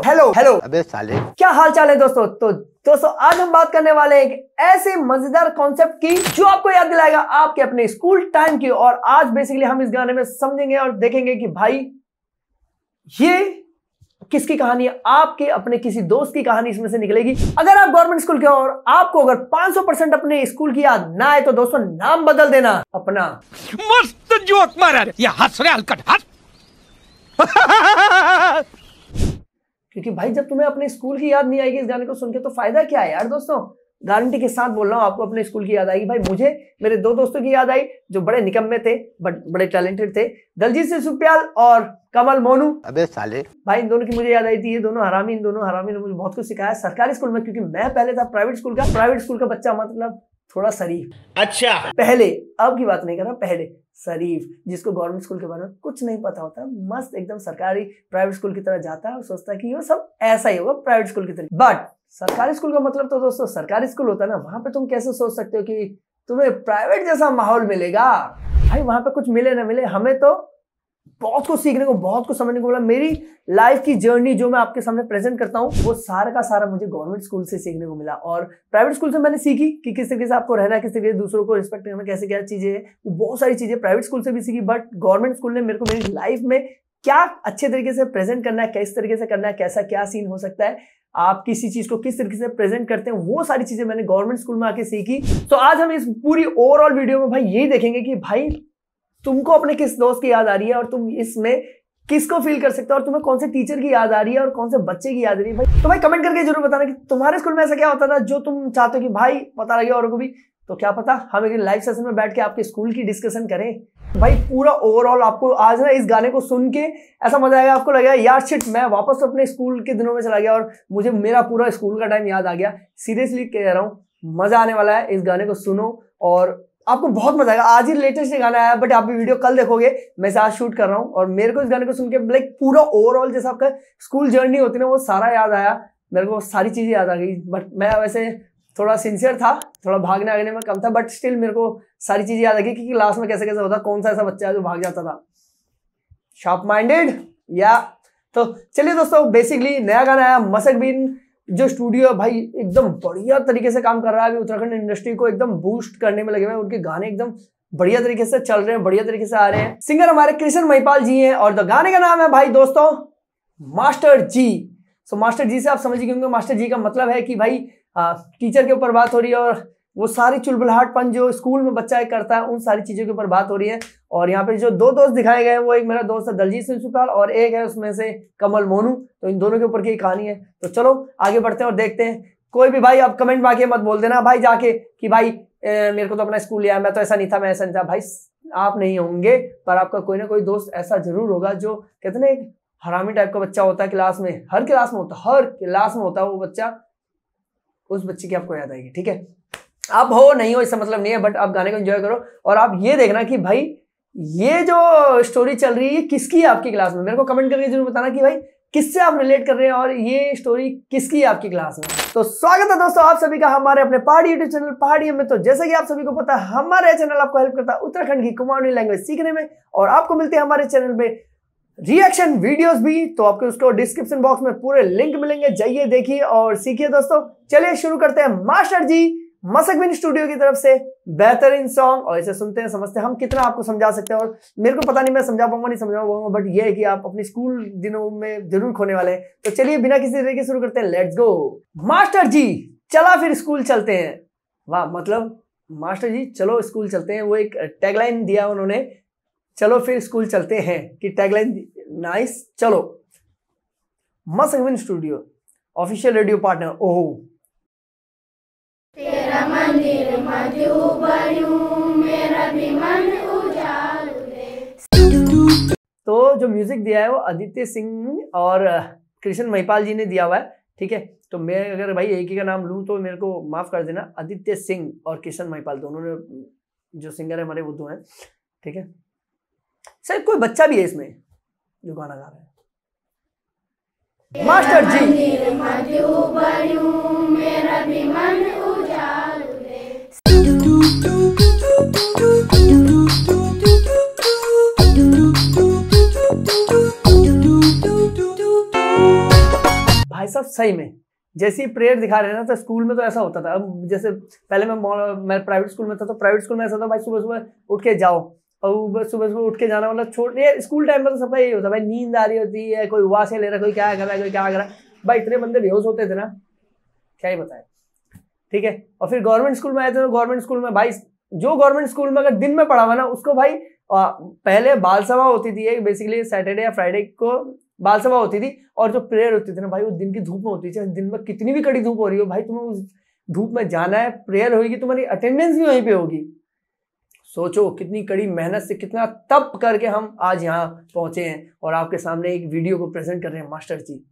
Hello hello अबे साले, क्या हाल चाल है दोस्तों। तो दोस्तों आज हम बात करने वाले हैं एक ऐसे मजेदार कॉन्सेप्ट की जो आपको याद दिलाएगा आपके अपने स्कूल टाइम की। और आज बेसिकली हम इस गाने में समझेंगे और देखेंगे कि भाई ये किसकी कहानी है। आपके अपने किसी दोस्त की कहानी इसमें से निकलेगी। अगर आप गवर्नमेंट स्कूल के हो और आपको अगर 500% अपने स्कूल की याद ना आए तो दोस्तों नाम बदल देना अपना। मस्त जोक मारा रे, ये हंस रहे हलकट हंस। क्योंकि भाई जब तुम्हें अपने स्कूल की याद नहीं आएगी इस गाने को सुन के तो फायदा क्या है यार। दोस्तों गारंटी के साथ बोल रहा हूं आपको अपने स्कूल की याद आएगी। भाई मुझे मेरे दो दोस्तों की याद आई जो बड़े निकम्मे थे बट बड़े टैलेंटेड थे, दलजीत सिंह सुप्याल और कमल मोनू। अबे साले, भाई इन दोनों की मुझे याद आई थी। ये दोनों हरामी ने मुझे बहुत कुछ सिखाया सरकारी स्कूल में, क्योंकि मैं पहले था प्राइवेट स्कूल का बच्चा, मतलब थोड़ा शरीफ। अच्छा, पहले, अब की बात नहीं कर रहा, पहले शरीफ, जिसको गवर्नमेंट स्कूल के बारे में कुछ नहीं पता होता, मस्त एकदम सरकारी प्राइवेट स्कूल की तरह जाता है और सोचता है कि ये सब ऐसा ही होगा प्राइवेट स्कूल की तरह। बट सरकारी स्कूल का मतलब तो दोस्तों सरकारी स्कूल होता है ना, वहां पे तुम कैसे सोच सकते हो कि तुम्हें प्राइवेट जैसा माहौल मिलेगा। भाई वहां पे कुछ मिले ना मिले, हमें तो बहुत कुछ सीखने को, बहुत कुछ समझने को मिला। मेरी लाइफ की जर्नी जो मैं आपके सामने प्रेजेंट करता हूँ वो सारा का सारा मुझे गवर्नमेंट स्कूल से सीखने को मिला। और प्राइवेट स्कूल से मैंने सीखी कि किस तरीके से आपको रहना है, किस तरीके से दूसरों को रिस्पेक्ट करना, कैसे क्या चीजें है, वो बहुत सारी चीजें प्राइवेट स्कूल से भी सीखी। बट गवर्नमेंट स्कूल ने मेरे को मेरी लाइफ में क्या अच्छे तरीके से प्रेजेंट करना है, किस तरीके से करना है, कैसा क्या सीन हो सकता है, आप किसी चीज को किस तरीके से प्रेजेंट करते हैं, वो सारी चीजें मैंने गवर्नमेंट स्कूल में आके सीखी। तो आज हम इस पूरी ओवरऑल वीडियो में भाई यही देखेंगे कि भाई तुमको अपने किस दोस्त की याद आ रही है और तुम इसमें किसको फील कर सकते हो और तुम्हें कौन से टीचर की याद आ रही है और कौन से बच्चे की याद आ रही है। भाई तो भाई कमेंट करके जरूर बताना कि तुम्हारे स्कूल में ऐसा क्या होता था जो तुम चाहते हो कि भाई पता लगे औरों को भी। तो क्या पता हम एक लाइव सेशन में बैठ के आपके स्कूल की डिस्कशन करें। भाई पूरा ओवरऑल आपको आज ना इस गाने को सुन के ऐसा मजा आएगा, आपको लगेगा यार शिट मैं वापस अपने स्कूल के दिनों में चला गया और मुझे मेरा पूरा स्कूल का टाइम याद आ गया। सीरियसली कह रहा हूँ, मजा आने वाला है। इस गाने को सुनो और आपको बहुत मजा आएगा। आज ही लेटेस्ट गाना आया बट आप भी वीडियो कल देखोगे, मैं आज शूट कर रहा हूँ। और मेरे को इस गाने को सुन के लाइक पूरा ओवरऑल जैसा आपका स्कूल जर्नी होती है ना वो सारा याद आया। मेरे को सारी चीजें याद आ गई। बट मैं वैसे थोड़ा सिंसियर था, थोड़ा भागने आगने में कम था, बट स्टिल मेरे को सारी चीजें याद आ गई कि क्लास में कैसे कैसे होता, कौन सा ऐसा बच्चा है जो भाग जाता था। शार्प माइंडेड या। तो चलिए दोस्तों, बेसिकली नया गाना आया मसक बिन, जो स्टूडियो है भाई एकदम बढ़िया तरीके से काम कर रहा है। अभी उत्तराखंड इंडस्ट्री को एकदम बूस्ट करने में लगे हुए हैं। उनके गाने एकदम बढ़िया तरीके से चल रहे हैं, बढ़िया तरीके से आ रहे हैं। सिंगर हमारे कृष्ण महिपाल जी हैं और गाने का नाम है भाई दोस्तों मास्टर जी। सो मास्टर जी से आप समझ गए होंगे, मास्टर जी का मतलब है कि भाई टीचर के ऊपर बात हो रही है और वो सारी चुलबुलाहटपन जो स्कूल में बच्चा करता है उन सारी चीजों के ऊपर बात हो रही है। और यहाँ पे जो दो दोस्त दिखाए गए हैं वो एक मेरा दोस्त है दलजीत सिंह सुपाल और एक है उसमें से कमल मोनू। तो इन दोनों के ऊपर की कहानी है। तो चलो आगे बढ़ते हैं और देखते हैं। कोई भी भाई आप कमेंट में आके मत बोल देना भाई जाके कि भाई मेरे को तो अपना स्कूल लिया, मैं तो ऐसा नहीं था, मैं ऐसा नहीं था। भाई आप नहीं होंगे पर आपका कोई ना कोई दोस्त ऐसा जरूर होगा जो कहते ना एक हरामी टाइप का बच्चा होता है क्लास में, हर क्लास में होता है वो बच्चा। उस बच्चे की आपको याद आएगी, ठीक है। आप हो नहीं हो इसका मतलब नहीं है, बट आप गाने को एंजॉय करो और आप ये देखना कि भाई ये जो स्टोरी चल रही है किसकी है आपकी क्लास में। मेरे को कमेंट करके जरूर बताना कि भाई किससे आप रिलेट कर रहे हैं और ये स्टोरी किसकी है आपकी क्लास में। तो स्वागत है दोस्तों आप सभी का हमारे अपने पहाड़ी यूट्यूब चैनल पहाड़ी में। तो जैसे कि आप सभी को पता है हमारे चैनल आपको हेल्प करता है उत्तराखंड की कुमाऊनी लैंग्वेज सीखने में और आपको मिलते हैं हमारे चैनल पे रिएक्शन वीडियोस भी। तो आपको उसको डिस्क्रिप्शन बॉक्स में पूरे लिंक मिलेंगे, जाइए देखिए और सीखिए दोस्तों। चलिए शुरू करते हैं मास्टर जी मसक बिन स्टूडियो की तरफ से बेहतरीन सॉन्ग। और इसे सुनते हैं समझते हैं हम कितना आपको समझा सकते हैं। और मेरे को पता नहीं मैं समझा पाऊंगा नहीं समझा पाऊंगा, बट ये है कि आप अपनी स्कूल दिनों में जरूर खोने वाले हैं। तो चलिए बिना किसी देरी के शुरू करते हैं, लेट्स गो। मास्टर जी चला फिर स्कूल चलते हैं। वाह, मतलब मास्टर जी चलो स्कूल चलते हैं, वो एक टैगलाइन दिया उन्होंने, चलो फिर स्कूल चलते हैं की टैगलाइन। नाइस। चलो मसक बिन स्टूडियो ऑफिशियल रेडियो पार्टनर। ओह तेरा मंदिर मधुबन मेरा भी मन उजालू दे। तो जो म्यूजिक दिया है वो आदित्य सिंह और कृष्ण महिपाल जी ने दिया हुआ है, ठीक है। तो मैं अगर भाई एक ही का नाम लूं तो मेरे को माफ कर देना। आदित्य सिंह और कृष्ण महिपाल दोनों ने जो सिंगर है हमारे वो दो हैं, ठीक है। शायद कोई बच्चा भी है इसमें जो गाना गा रहा है। मास्टर जी मेरा भी मन उजालू दे। सब सही में जैसे ही प्रेयर दिखा रहे हैं ना, तो स्कूल में तो ऐसा होता था। अब जैसे पहले मैं प्राइवेट स्कूल में था, तो प्राइवेट स्कूल में ऐसा था भाई सुबह सुबह उठ के जाओ, और सुबह सुबह उठ के जाना मतलब छोटे स्कूल टाइम में तो सबका यही होता है भाई, नींद आ रही होती है, कोई उबासे ले रहा है, कोई क्या कर रहा है, कोई क्या कर रहा है भाई, इतने बंदे बेहोश होते थे ना, क्या ही बताए। ठीक है, और फिर गवर्नमेंट स्कूल में आए थे, तो गवर्नमेंट स्कूल में भाई जो गवर्नमेंट स्कूल में अगर दिन में पढ़ा हुआ ना, उसको भाई पहले बाल सभा होती थी, बेसिकली सैटरडे या फ्राइडे को बाल सभा होती थी, और जो प्रेयर होती थी ना भाई वो दिन की धूप में होती थी। दिन में कितनी भी कड़ी धूप हो रही हो भाई, तुम्हें उस धूप में जाना है, प्रेयर होगी, तुम्हारी अटेंडेंस भी वहीं पे होगी। सोचो कितनी कड़ी मेहनत से, कितना तप करके हम आज यहाँ पहुंचे हैं और आपके सामने एक वीडियो को प्रेजेंट कर रहे हैं मास्टर जी।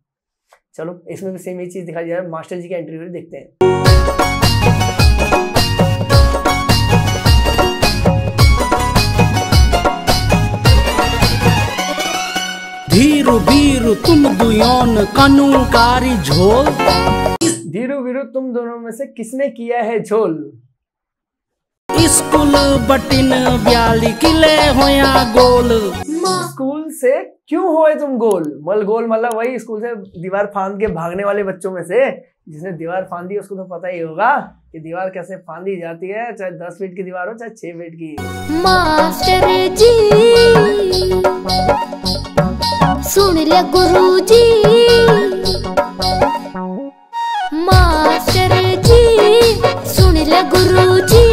चलो इसमें भी सेम ही चीज दिखाई जाए, मास्टर जी का इंटरव्यू देखते हैं। धीरु वीरु तुम दुयोन कनुकारी झोल। धीरु वीरु तुम दोनों में से किसने किया है झोल? स्कूल बटिन ब्याली किले होया गोल। स्कूल से क्यों हुए तुम गोल? गोल मतलब वही स्कूल से दीवार फांद के भागने वाले बच्चों में से। जिसने दीवार फांदी उसको तो पता ही होगा कि दीवार कैसे फांदी जाती है, चाहे 10 फीट की दीवार हो चाहे 6 फीट की। मास्टर जी सुन ले गुरुजी, मास्टर जी सुन ले गुरुजी,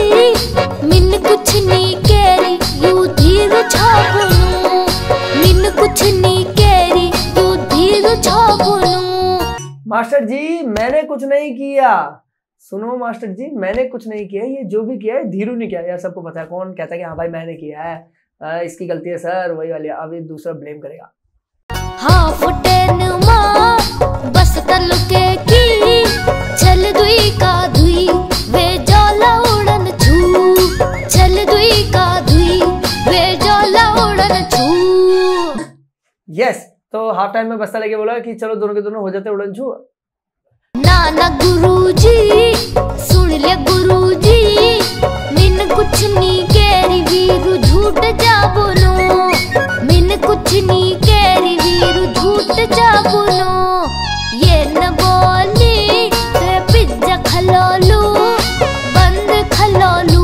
मिन कुछ नहीं कह रही यू धीर छापनू, मिन कुछ नहीं कह रही यू धीर छापनू। मास्टर जी मैंने कुछ नहीं किया, सुनो मास्टर जी मैंने कुछ नहीं किया, ये जो भी किया है धीरू ने किया। यार सबको पता है, कौन कहता है कि हाँ भाई मैंने किया है, इसकी गलती है सर, वही वाली। अब ये दूसरा ब्लेम करेगा। हाँ फुटेन माँ बस तलुके की, चल दुई का दुई वे जाला उड़न छू, चल दुई का दुई वे जाला उड़न छू। यस, तो हाफ टाइम में बस्ता लेके बोला कि चलो दोनों के दोनों हो जाते उड़न छू। ना गुरुजी सुन ले गुरुजी, मिन कुछ नहीं कह रही वीरू झूठ जा बोलो, मिन कुछ नहीं कह रही वीरू झूठ जा बोलो, ये न बोली ते पिज्जा खलो लू, बंद खलो लू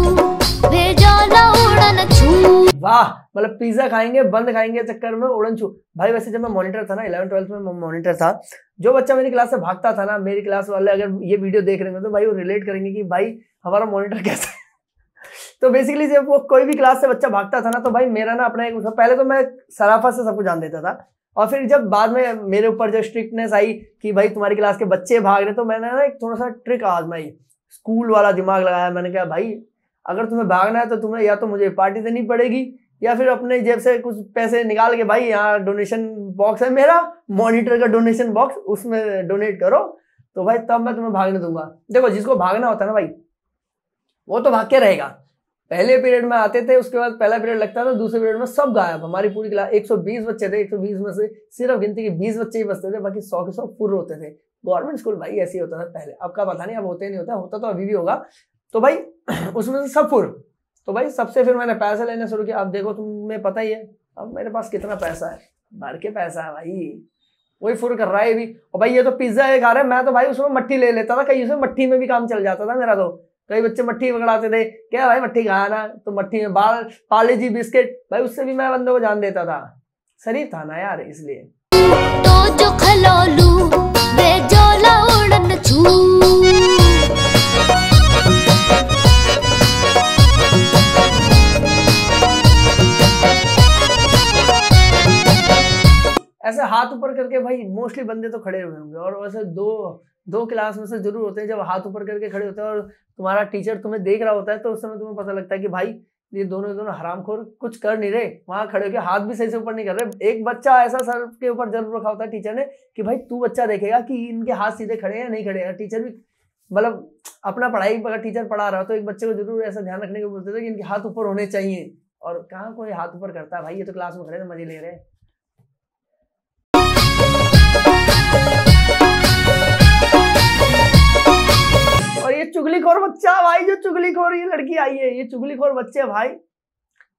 वे जाला उड़न छू। वाह, मतलब पिज्जा खाएंगे बंद खाएंगे चक्कर में उड़न छू। भाई वैसे जब मैं मॉनिटर था ना, 11th-12th में मॉनिटर था, जो बच्चा मेरी क्लास से भागता था ना, मेरी क्लास वाले अगर ये वीडियो देख रहे हैं तो भाई वो रिलेट करेंगे कि भाई हमारा मॉनिटर कैसा है। तो बेसिकली जब वो कोई भी क्लास से बच्चा भागता था ना, तो भाई मेरा ना अपना एक, पहले तो मैं सराफा से सबको जान देता था, और फिर जब बाद में मेरे ऊपर जो स्ट्रिक्टनेस आई कि भाई तुम्हारी क्लास के बच्चे भाग रहे, तो मैंने ना एक थोड़ा सा ट्रिक आजमाई, स्कूल वाला दिमाग लगाया। मैंने कहा भाई अगर तुम्हें भागना है तो तुम्हें या तो मुझे पार्टी देनी पड़ेगी, या फिर अपने जेब से कुछ पैसे निकाल के, भाई यहाँ डोनेशन बॉक्स है मेरा, मॉनिटर का डोनेशन बॉक्स, उसमें डोनेट करो, तो भाई तब मैं तुम्हें भागने दूंगा। देखो जिसको भागना होता है ना भाई, वो तो भाग के रहेगा। पहले पीरियड में आते थे, उसके बाद पहला पीरियड लगता था, दूसरे पीरियड में सब गायब। हमारी पूरी क्लास 120 बच्चे थे, 120 में से सिर्फ गिनती के 20 बच्चे ही बचते थे, बाकी 100 के 100 फुर्र होते थे। गवर्नमेंट स्कूल भाई ऐसे ही होता था पहले, अब का पता नहीं, अब होते नहीं होता तो अभी भी होगा। तो भाई उसमें से सब फुर्र। तो भाई सबसे फिर मैंने पैसे लेने शुरू किया। अब देखो तुम्हें पता ही है अब मेरे पास कितना पैसा है, भर के पैसा है भाई, वही फुर कर रहा है भी। और भाई ये तो पिज्जा है खा रहे हैं, मैं तो भाई उसमें मट्ठी ले लेता था, कहीं उसमें मट्ठी में भी काम चल जाता था मेरा। तो कई बच्चे मट्ठी पकड़ाते थे, क्या भाई मट्ठी खाना, तो मट्ठी में पाले जी बिस्किट, भाई उससे भी मैं बंदों को जान देता था। शरीफ था ना यार, इसलिए। तो जो खलोलू वे जोला उड़न छू। ऐसे हाथ ऊपर करके भाई मोस्टली बंदे तो खड़े हुए होंगे, और वैसे दो क्लास में से जरूर होते हैं जब हाथ ऊपर करके खड़े होते हैं और तुम्हारा टीचर तुम्हें देख रहा होता है, तो उस समय तुम्हें पता लगता है कि भाई ये दोनों हरामखोर कुछ कर नहीं रहे, वहां खड़े होकर हाथ भी सही से ऊपर नहीं कर रहे। एक बच्चा ऐसा सर के ऊपर जरूर रखा होता है टीचर ने कि भाई तू बच्चा देखेगा कि इनके हाथ सीधे खड़े हैं नहीं खड़े हैं। टीचर भी मतलब अपना पढ़ाई अगर टीचर पढ़ा रहा हो तो एक बच्चे को जरूर ऐसा ध्यान रखने को बोलते थे कि इनके हाथ ऊपर होने चाहिए, और कहाँ कोई हाथ ऊपर करता है भाई, ये तो क्लास में खड़े थे मजे ले रहे हैं। और ये चुगलीखोर बच्चा भाई, जो चुगलीखोर ये लड़की आई है, ये चुगलीखोर बच्चे भाई,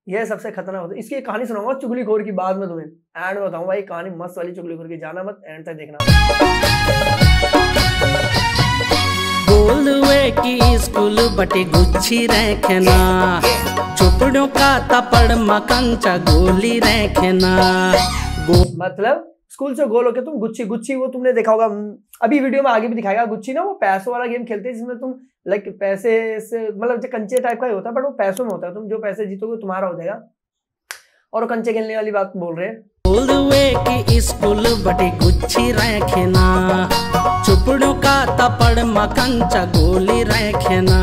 ये सबसे खतरनाक होता है। इसकी कहानी सुनाऊंगा चुगलीखोर की बाद में तुम्हें, एंड में बताऊंगा भाई कहानी मस्त वाली चुगलीखोर की, जाना मत, एंड तक देखना। बोलवे की स्कूल बटे गुच्छी रखना, चुपड़ों का तपड़ मकंचा गोली रखना। मतलब स्कूल से गोल होके तुम गुच्छी गुच्छी, वो तुमने देखा होगा, अभी वीडियो में आगे भी दिखाएगा। गुच्छी ना वो पैसों वाला गेम खेलते हैं जिसमें तुम लाइक पैसे से मतलब जो कंचे टाइप का ही होता है, बट वो पैसों में होता है। तुम जो पैसे जीतोगे तुम्हारा हो जाएगा। और कंचे खेलने वाली बात बोल रहे हैं। बोलवे की स्कूल बटे गुच्छी रखना, चुपड़ों का तपड़ मकंचा गोली रखना।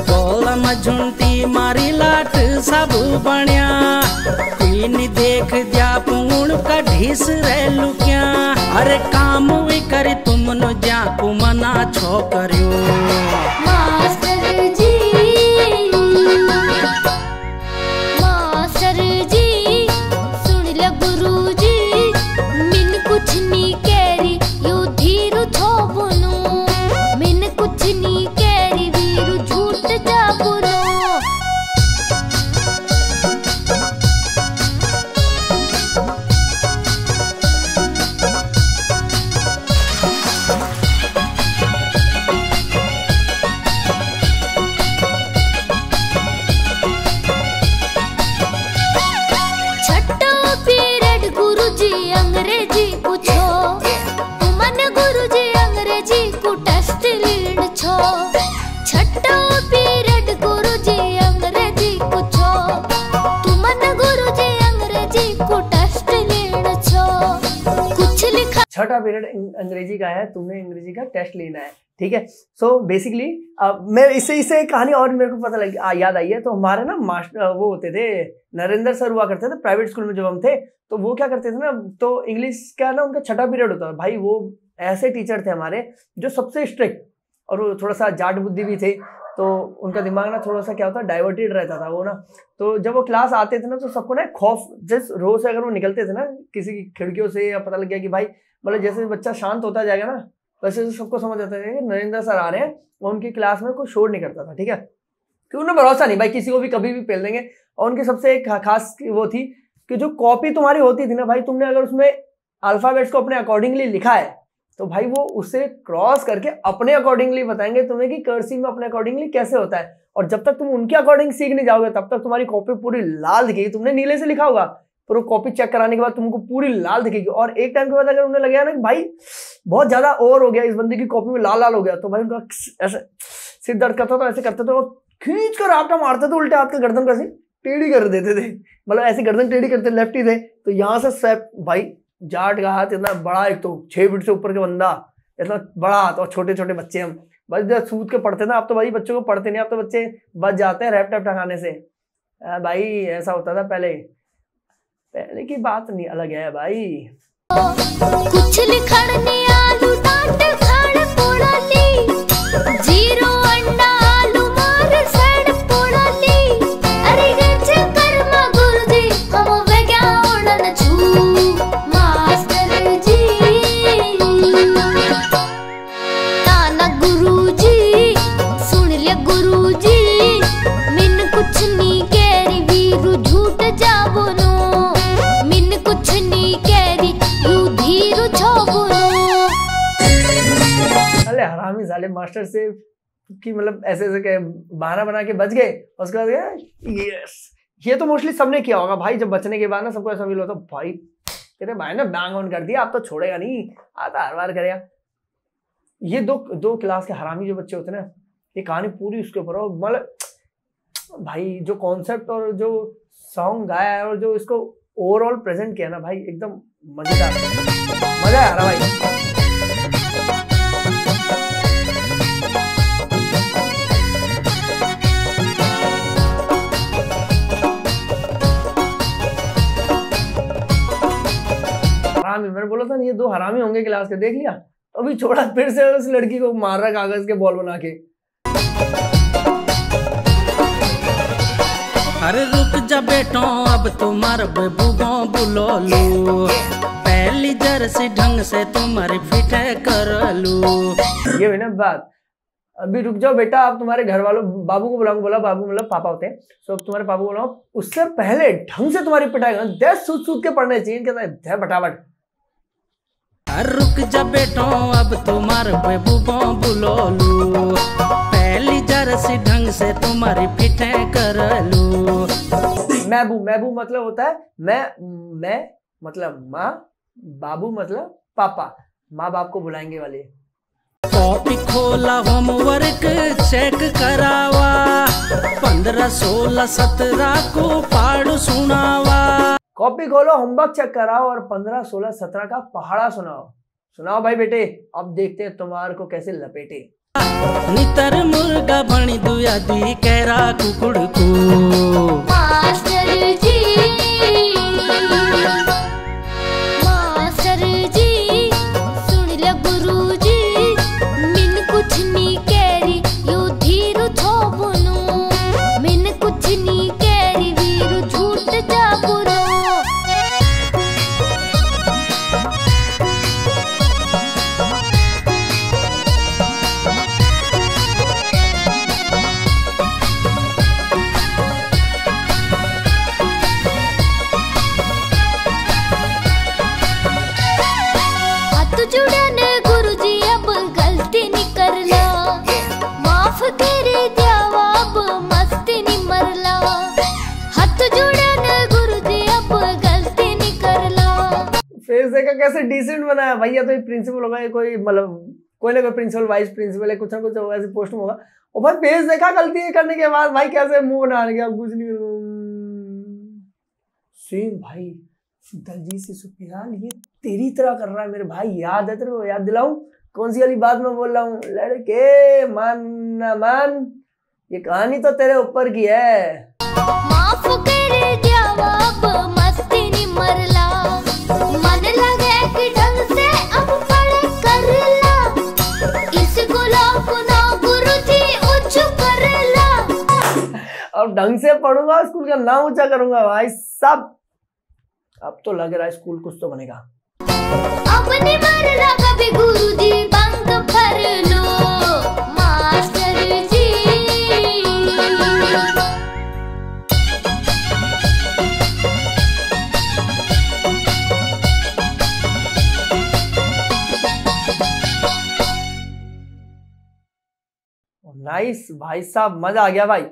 गोल मझुंटी मारी लाट सब बनिया, कोई नहीं देख जा पुंगुण का ढीस रह लुकिया। अरे काम भी करी तुम नो जा को मना छो करियो। मास्टर जी, मास्टर जी, सुन ले गुरु जी, मिन कुछ नहीं कैरी यो धीरु छो बुनो, मिन कुछ नहीं कैरी वीरु झूठ जा बुनो। छठो पीरियड गुरुजी अंग्रेजी पूछो, तुमने गुरुजी अंग्रेजी को टेस्ट लीड छो। छठो पीरियड गुरुजी अंग्रेजी पूछो, तुमने गुरुजी अंग्रेजी को टेस्ट लीड छो। कुछ लिखा छठा पीरियड अंग्रेजी का है, तुमने अंग्रेजी का टेस्ट लेना है, ठीक है। सो बेसिकली मैं इससे कहानी और मेरे को पता लगी, याद आई है। तो हमारे ना मास्टर वो होते थे, नरेंद्र सर हुआ करते थे प्राइवेट स्कूल में जब हम थे। तो वो क्या करते थे ना, तो इंग्लिश का ना उनका छठा पीरियड होता है भाई। वो ऐसे टीचर थे हमारे जो सबसे स्ट्रिक्ट, और वो थोड़ा सा जाट बुद्धि भी थे। तो उनका दिमाग ना थोड़ा सा क्या होता है, डाइवर्टेड रहता था वो ना। तो जब वो क्लास आते थे ना, तो सबको ना खौफ, जिस रो से अगर वो निकलते थे ना किसी की खिड़कियों से, या पता लग गया कि भाई मतलब जैसे बच्चा शांत होता जाएगा ना, वैसे तो सबको समझ आता है कि नरेंद्र सर आ रहे हैं। और उनकी क्लास में कोई शोर नहीं करता था, ठीक है, क्योंकि उन्हें भरोसा नहीं भाई, किसी को भी कभी भी पेल देंगे। और उनकी सबसे एक खास वो थी कि जो कॉपी तुम्हारी होती थी ना भाई, तुमने अगर उसमें अल्फाबेट्स को अपने अकॉर्डिंगली लिखा है, तो भाई वो उसे क्रॉस करके अपने अकॉर्डिंगली बताएंगे तुम्हें कि कर्सिव में अपने अकॉर्डिंगली कैसे होता है। और जब तक तुम उनके अकॉर्डिंग सीख नहीं जाओगे, तब तक तुम्हारी कॉपी पूरी लाल दिखेगी। तुमने नीले से लिखा होगा, पर वो कॉपी चेक कराने के बाद तुमको पूरी लाल दिखेगी। और एक टाइम के बाद अगर उन्हें लगेगा ना कि भाई बहुत ज्यादा ओवर हो गया, इस बंदे की कॉपी में लाल लाल हो गया, तो भाई उनका ऐसे सिर दर्द करता था, ऐसे करते थे और खींच कर आपटा मारते थे, उल्टे हाथ का गर्दन कैसे टेढ़ी कर देते थे, मतलब ऐसी गर्दन टेढ़ी करते, लेफ्टी थे। तो यहाँ से स्वैप भाई, जाट का हाथ इतना बड़ा, एक तो 6 फीट से ऊपर के बंदा, इतना बड़ा हाथ, और छोटे छोटे बच्चे हम बस जब सूद के पढ़ते थे। अब तो भाई बच्चों को पढ़ते नहीं, अब तो बच्चे बच जाते हैं रैप टैप टंगाने से। भाई ऐसा होता था पहले की बात नहीं अलग है भाई। कुछ लिखड़नी आलू डांट खाड़ पोड़ाली, जीरो अंडा आलू मार सड़ पोड़ाली। अरे गच कर्मा गुरुजी हम वेग्या ओड़न छू। मास्टर जी, ताना गुरुजी, सुन ले गुरुजी, मिन कुछ नहीं केरी वीरू झूठ जाबो नो, मिन कुछ नहीं केरी यू धीरू छोबो नो। अरे हरामी साले मास्टर से कि मतलब ऐसे ऐसे बहाना बना के बच गए। उसके बाद यस, ये तो मोस्टली सबने किया होगा भाई। जब बचने के बाद ना सबको ऐसा फील होता भाई तेरे भाई ने बैंग ऑन कर दिया, आप तो छोड़ेगा नहीं, आता हर बार करेगा। ये दो क्लास के हरामी जो बच्चे होते हैं ना, ये कहानी पूरी उसके ऊपर, और मतलब भाई जो कॉन्सेप्ट और जो सॉन्ग गाया है और जो इसको ओवरऑल प्रेजेंट किया ना भाई, एकदम मजेदार, मजा आ रहा भाई। हरामी, मैंने बोला था ना ये 2 हरामी होंगे क्लास के, देख लिया अभी छोड़ा, फिर से उस लड़की को मार रहा कागज के बॉल बना के। अरे रुक जा बेटो, अब तुम्हारे बेबूगो बुलो लू, पहली जर्सी ढंग से तुम्हारी फिटे कर लू। ये हुई ना बात, अभी रुक जाओ बेटा, आप तुम्हारे घर वालों बाबू को बुलाऊंगा, बोला बाबू मतलब पापा होते हैं, सो तुम्हारे पापा को बुलाओ, उससे पहले ढंग से तुम्हारी पिटाई करना, 10 सूद के पढ़ने चाहिए, कहता है फटाफट। रुक जा बेटो अब तुम्हारे बेबूबो बुलोलू, पहली जर्सी ढंग से तुम्हारी फिटे कर लू। मैबू, मैबू मतलब होता है मैं मतलब माँ, बाबू मतलब पापा, माँ बाप को बुलाएंगे वाले। कॉपी खोला होमवर्क चेक करावा, 15, 16, 17 को पहाड़ सुनावा। कॉपी खोलो होमवर्क चेक कराओ और 15, 16, 17 का पहाड़ा सुनाओ। सुनाओ भाई बेटे, अब देखते हैं तुम्हारे को कैसे लपेटे। नितर मुर्गा बनी दुया दी कैरा कुकुड़ को। मास्टर जी, मास्टर जी, सुन ले गुरु जी, मिन कुछ नी कैरी यो धीरु थोबुनु, मिन कुछ नी कैरी वीरु झूठ जाबुनु। जुड़ने गुरुजी अब गलती नहीं कर ला, माफ तेरे जवाब मस्ती नहीं मर ला। हाथ जुड़ने गुरुजी अब गलती नहीं कर ला। फेस देखा कैसे डिसेंट बनाया भैया। तो ये प्रिंसिपल होगा, कोई मतलब कोई ना कोई प्रिंसिपल वाइस प्रिंसिपल है, कुछ ना कुछ ऐसे पोस्ट में होगा। और भाई फेस देखा गलती करने के बाद भाई कैसे मुंह बना के अब कुछ नहीं सेम भाई दलजीत सिसोदियाल ये तेरी तरह कर रहा है मेरे भाई। याद है तेरे को? याद दिलाऊं कौन सी वाली बात मैं बोल रहा हूँ? लड़के मान ना मान, ये कहानी तो तेरे ऊपर की है। माफ करे जवाब मस्ती नहीं मरला, मन लगे कि ढंग से अब पढ़े कर ला, इस गुलाब ना गुरुजी उच्च कर ला। अब ढंग से पढ़ूंगा, स्कूल का नाम ऊंचा करूंगा भाई साहब। अब तो लग रहा है स्कूल कुछ तो बनेगा। अब नहीं मरना कभी गुरुजी, बंक भर लो मास्टर जी। नाइस भाई साहब, मजा आ गया भाई।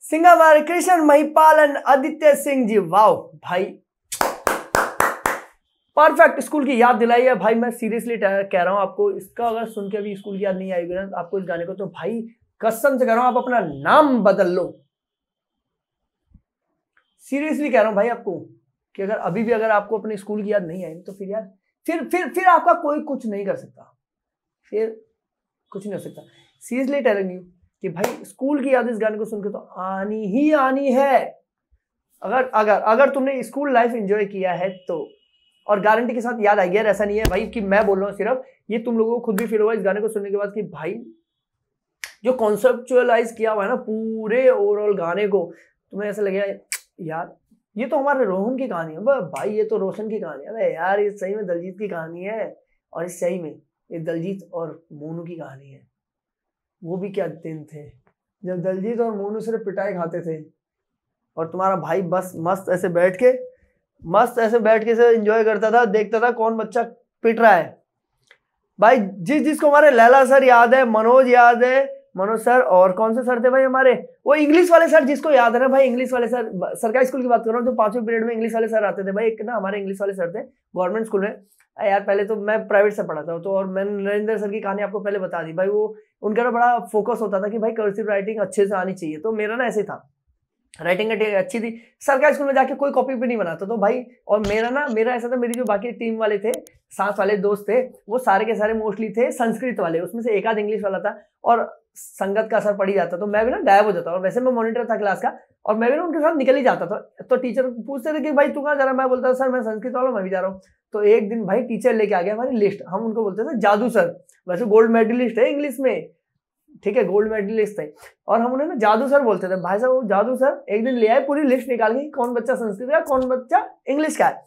सिंगर हमारे कृष्ण महिपालन आदित्य सिंह जी, वाओ भाई परफेक्ट। स्कूल की याद दिलाई है भाई। मैं सीरियसली कह रहा हूँ आपको, इसका अगर सुन के भी स्कूल की याद नहीं आएगी ना आपको इस गाने को, तो भाई कसम से कह रहा हूँ आप अपना नाम बदल लो। सीरियसली कह रहा हूँ भाई आपको कि अगर अभी भी अगर आपको अपने स्कूल की याद नहीं आई तो फिर यार फिर आपका कोई कुछ नहीं कर सकता, फिर कुछ नहीं हो सकता। सीरियसली टेलिंग यू कि भाई स्कूल की याद इस गाने को सुन के तो आनी ही आनी है। अगर अगर अगर तुमने स्कूल लाइफ एंजॉय किया है तो, और गारंटी के साथ याद आई है। ऐसा नहीं है भाई कि मैं बोल रहा हूँ सिर्फ, ये तुम लोगों को खुद भी फील होगा इस गाने को सुनने के बाद कि भाई जो कॉन्सेप्चुअलाइज किया हुआ है ना पूरे ओवरऑल गाने को, तुम्हें ऐसा लगेगा यार ये तो हमारे रोहन की कहानी है भाई, ये तो रोशन की कहानी है। अरे यार ये सही में दलजीत की कहानी है, और इस सही में ये दलजीत और मोनू की कहानी है। वो भी क्या दिन थे जब दलजीत और मोनू सिर्फ पिटाई खाते थे और तुम्हारा भाई बस मस्त ऐसे बैठ के से एंजॉय करता था, देखता था कौन बच्चा पिट रहा है। भाई जिसको हमारे लैला सर याद है, मनोज याद है, मनोज सर, और कौन से सर थे भाई हमारे, वो इंग्लिश वाले सर जिसको याद है ना भाई, इंग्लिश वाले सर, सरकारी स्कूल की बात कर रहा हूँ, जो 5वीं पीरियड में इंग्लिश वाले सर आते थे भाई। एक ना हमारे इंग्लिश वाले सर थे गवर्नमेंट स्कूल में यार, पहले तो मैं प्राइवेट से पढ़ा था तो, और मैंने नरेंद्र सर की कहानी आपको पहले बता दी भाई। वो उनका ना बड़ा फोकस होता था कि भाई कर्सिव राइटिंग अच्छे से आनी चाहिए, तो मेरा ना ऐसे था, राइटिंग अच्छी थी। सरकारी स्कूल में जाके कोई कॉपी पे नहीं बनाता तो भाई, और मेरा ऐसा था, मेरी जो बाकी टीम वाले थे, साथ वाले दोस्त थे, वो सारे के सारे मोस्टली थे संस्कृत वाले, उसमें से एक आध इंग्लिश वाला था, और संगत का असर पड़ ही जाता तो मैं भी ना गायब हो जाता। और वैसे मैं मॉनिटर था क्लास का, और मैं भी ना उनके साथ निकल ही जाता था। तो टीचर पूछते थे कि भाई तू कहाँ जा रहा है, मैं बोलता था सर मैं संस्कृत वाला, मैं भी जा रहा हूँ। तो एक दिन भाई टीचर लेके आ गया हमारी लिस्ट, हम उनको बोलते थे जादू सर, वैसे गोल्ड मेडलिस्ट है इंग्लिश में, ठीक है, गोल्ड मेडलिस्ट थे, और हम उन्हें ना जादू सर बोलते थे। भाई साहब वो जादू सर एक दिन ले आए पूरी लिस्ट निकाल के, कौन बच्चा संस्कृत का, कौन बच्चा इंग्लिश का है।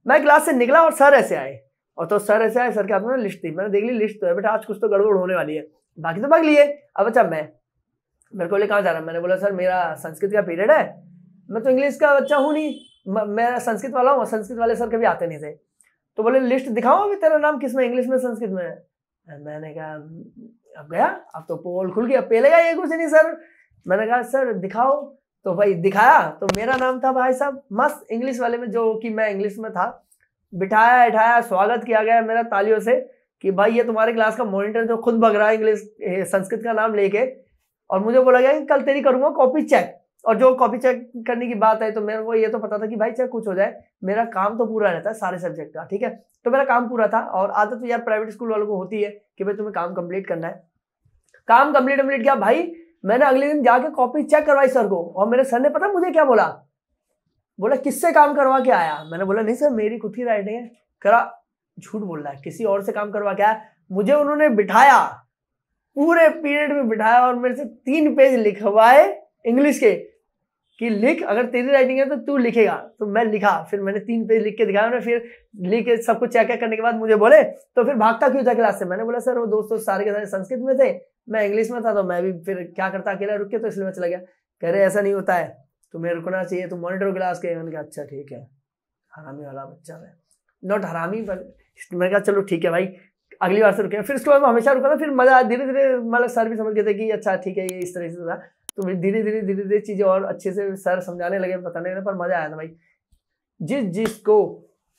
मैं क्लास से निकला और सर ऐसे आए, और तो सर ऐसे आए, सर के हाथ में लिस्ट थी, मैंने देख ली लिस्ट तो है बेटा, आज कुछ तो गड़बड़ होने वाली है। बाकी तो भाग लिए। अब अच्छा मेरे को बोले कहाँ जा रहा है, मैंने बोला सर मेरा संस्कृत का पीरियड है, मैं तो इंग्लिश का बच्चा हूँ नहीं, मैं संस्कृत वाला हूँ, संस्कृत वाले सर कभी आते नहीं थे। तो बोले लिस्ट दिखाओ अभी तेरा नाम किस में, इंग्लिश में संस्कृत में है। मैंने कहा अब गया, अब तो पोल खुल गया, पहले का ये कुछ नहीं सर। मैंने कहा सर दिखाओ, तो भाई दिखाया तो मेरा नाम था भाई साहब मस्त इंग्लिश वाले में, जो कि मैं इंग्लिश में था। बिठाया बैठाया, स्वागत किया गया मेरा तालियों से कि भाई ये तुम्हारे क्लास का मॉनिटर जो खुद भग रहा है इंग्लिश संस्कृत का नाम लेके, और मुझे बोला गया कि कल तेरी करूंगा कॉपी चेक। और जो कॉपी चेक करने की बात है तो मेरे को ये तो पता था कि भाई चाहे कुछ हो जाए मेरा काम तो पूरा रहता है सारे सब्जेक्ट का, ठीक है। तो मेरा काम पूरा था, और आदत तो यार प्राइवेट स्कूल वालों को होती है कि भाई तुम्हें काम कंप्लीट करना है। काम कंप्लीट किया भाई, मैंने अगले दिन जाके कॉपी चेक करवाई सर को, और मेरे सर ने पता मुझे क्या बोला, किससे काम करवा के आया। मैंने बोला नहीं सर मेरी खुद की राइटिंग है। करा झूठ बोल रहा है, किसी और से काम करवा के आया। मुझे उन्होंने बिठाया, पूरे पीरियड में बिठाया और मेरे से 3 पेज लिखवाए इंग्लिश के कि लिख, अगर तेरी राइटिंग है तो तू लिखेगा। तो मैं लिखा, फिर मैंने 3 पेज लिख के दिखाया उन्हें, फिर लिख के सब कुछ चेक करने के बाद मुझे बोले तो फिर भागता क्यों था क्लास से। मैंने बोला सर वो दोस्तों सारे के सारे संस्कृत में थे, मैं इंग्लिश में था, तो मैं भी फिर क्या करता अकेला रुक के, तो इसलिए मैं चला गया। कह रहे ऐसा नहीं होता है, तुम्हें रुकना चाहिए, तुम मॉनिटर क्लास के। मैंने कहा अच्छा ठीक है, हरामी वाला बच्चा है, नॉट हरामी पर। मैंने कहा चलो ठीक है भाई अगली बार से रुके। फिर उसके बाद मैं हमेशा रुका था, फिर मजा धीरे धीरे मतलब सर भी समझ गए थे कि अच्छा ठीक है ये इस तरह से था, तो धीरे धीरे चीजें और अच्छे से सर समझाने लगे, बताने लगे, पर मजा आया था भाई। जिसको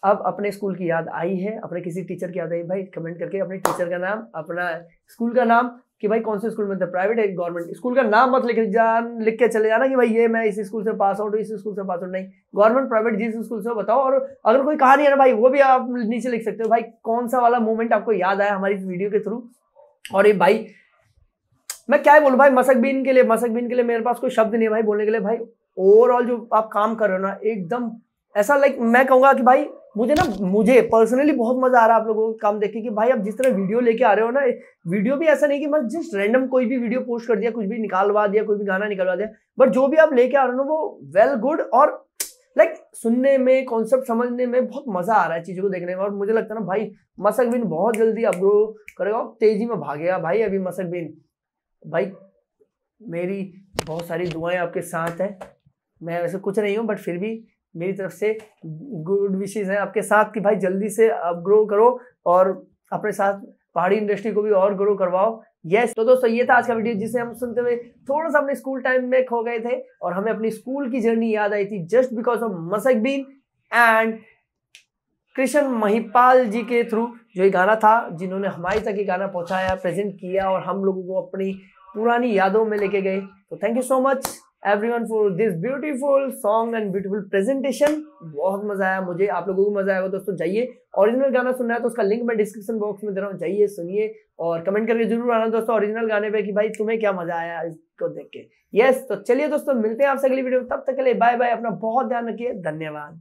अब अपने स्कूल की याद आई है, अपने किसी टीचर की याद आई, भाई कमेंट करके अपने टीचर का नाम, अपना स्कूल का नाम कि भाई कौन से स्कूल में थे, प्राइवेट है गवर्नमेंट, स्कूल का नाम मत लिख के चले जाना कि भाई ये मैं इस स्कूल से पास आउट हूँ, इस स्कूल से पास आउट नहीं, गवर्नमेंट प्राइवेट जिस स्कूल से बताओ। और अगर कोई कहानी है ना भाई वो भी आप नीचे लिख सकते हो, भाई कौन सा वाला मोमेंट आपको याद आया हमारी इस वीडियो के थ्रू। और ये भाई मैं क्या बोलूं भाई, मसक बीन के लिए मेरे पास कोई शब्द नहीं है भाई बोलने के लिए। भाई ओवरऑल जो आप काम कर रहे हो ना एकदम ऐसा मैं कहूंगा कि भाई मुझे पर्सनली बहुत मजा आ रहा है आप लोगों को काम देख के कि भाई आप जिस तरह वीडियो लेके आ रहे हो ना, वीडियो भी ऐसा नहीं कि मैं जस्ट रैंडम कोई भी वीडियो पोस्ट कर दिया, कुछ भी निकालवा दिया, कोई भी गाना निकलवा दिया, बट जो भी आप लेके आ रहे हो ना वो वेल गुड, और सुनने में, कॉन्सेप्ट समझने में बहुत मजा आ रहा है चीजों को देखने में। और मुझे लगता है ना भाई मसक बिन बहुत जल्दी अब ग्रो करेगा, तेजी में भागेगा भाई। अभी मसक बिन भाई मेरी बहुत सारी दुआएं आपके साथ है, मैं वैसे कुछ नहीं हूँ बट फिर भी मेरी तरफ से गुड विशेस है आपके साथ कि भाई जल्दी से अब ग्रो करो और अपने साथ पहाड़ी इंडस्ट्री को भी और ग्रो करवाओ। यस तो दोस्तों ये था आज का वीडियो जिसे हम सुनते हुए थोड़ा सा अपने स्कूल टाइम में खो गए थे और हमें अपनी स्कूल की जर्नी याद आई थी जस्ट बिकॉज ऑफ मसक बीन एंड कृष्ण महिपाल जी के थ्रू जो ये गाना था, जिन्होंने हमारे तक ये गाना पहुंचाया, प्रेजेंट किया और हम लोगों को अपनी पुरानी यादों में लेके गए। तो thank you so much everyone for this beautiful song and beautiful presentation। बहुत मजा आया मुझे, आप लोगों को मजा आएगा दोस्तों। जाइए ओरिजिनल गाना सुनना है तो उसका लिंक मैं डिस्क्रिप्शन बॉक्स में दे रहा हूँ, जाइए सुनिए और कमेंट करके जरूर आना दोस्तों ओरिजिनल गाने पे कि भाई तुम्हें क्या मजा आया इसको देख के। यस तो चलिए दोस्तों मिलते हैं आपसे अगली वीडियो में, तब तक के लिए बाय बाय, अपना बहुत ध्यान रखिए, धन्यवाद।